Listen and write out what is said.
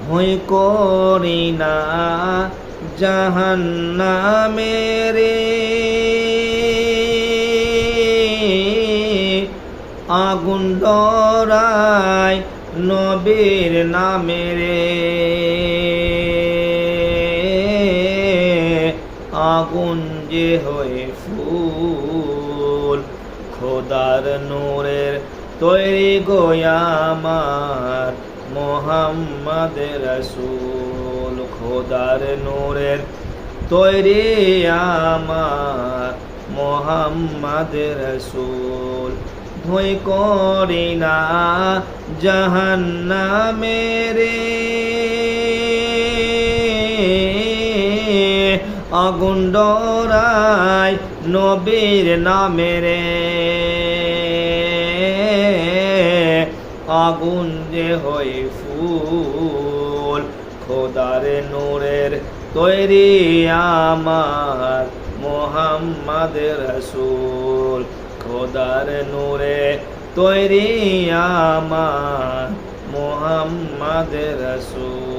ভয় করি না জাহান্নামেরে, আগুন ডরায় নবীর নামেরে, আগুন যে হয়ে ফুল খোদার নূরের তৈরি গো আমার মোহাম্মদ রসুল, খোদার নূরের তৈরি আমার মোহাম্মদ রসুল। ভয় করি না জাহান্নামেরে, আগুন ডরায় নবীর নামেরে, আগুন যে হয়ে ফুল খোদার নূরের তৈরি আমার মোহাম্মদ রসুল, খোদার নূরে তৈরি আমার মোহাম্মদ রসুল।